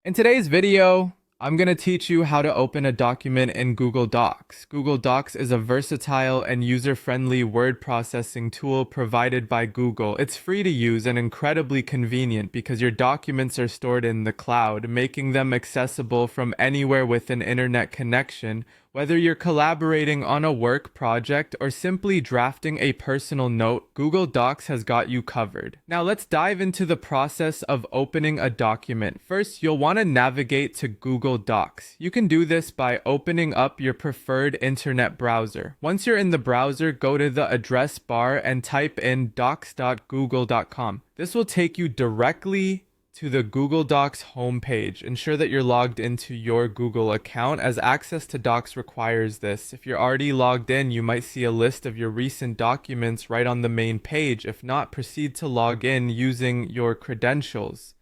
In today's video, I'm going to teach you how to open a document in Google Docs. Google Docs is a versatile and user-friendly word processing tool provided by Google. It's free to use and incredibly convenient because your documents are stored in the cloud, making them accessible from anywhere with an internet connection. Whether you're collaborating on a work project or simply drafting a personal note, Google Docs has got you covered. Now let's dive into the process of opening a document. First, you'll want to navigate to Google Docs. You can do this by opening up your preferred internet browser. Once you're in the browser, go to the address bar and type in docs.google.com. This will take you directly to the Google Docs homepage. Ensure that you're logged into your Google account, as access to Docs requires this. If you're already logged in, you might see a list of your recent documents right on the main page. If not, proceed to log in using your credentials.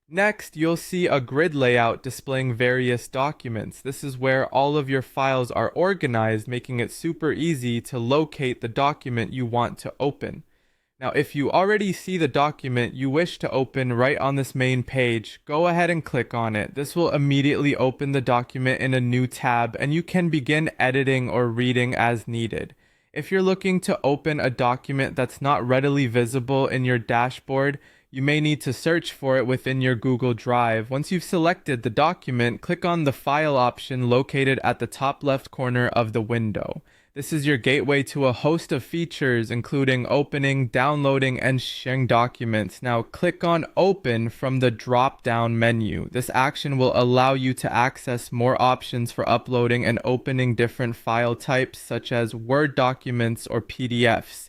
Next, you'll see a grid layout displaying various documents. This is where all of your files are organized, making it super easy to locate the document you want to open. Now, if you already see the document you wish to open right on this main page, go ahead and click on it. This will immediately open the document in a new tab, and you can begin editing or reading as needed. If you're looking to open a document that's not readily visible in your dashboard, you may need to search for it within your Google Drive. Once you've selected the document, click on the File option located at the top left corner of the window. This is your gateway to a host of features, including opening, downloading, and sharing documents. Now click on Open from the drop-down menu. This action will allow you to access more options for uploading and opening different file types, such as Word documents or PDFs.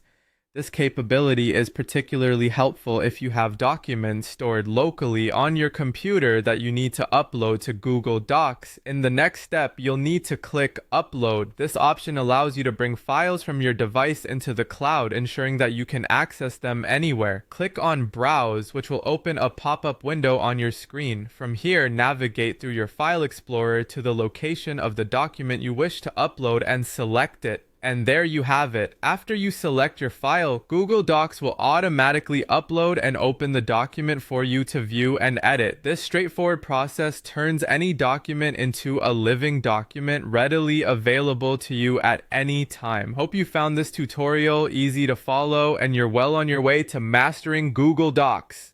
This capability is particularly helpful if you have documents stored locally on your computer that you need to upload to Google Docs. In the next step, you'll need to click Upload. This option allows you to bring files from your device into the cloud, ensuring that you can access them anywhere. Click on Browse, which will open a pop-up window on your screen. From here, navigate through your File Explorer to the location of the document you wish to upload and select it. And there you have it. After you select your file, Google Docs will automatically upload and open the document for you to view and edit. This straightforward process turns any document into a living document readily available to you at any time. Hope you found this tutorial easy to follow and you're well on your way to mastering Google Docs.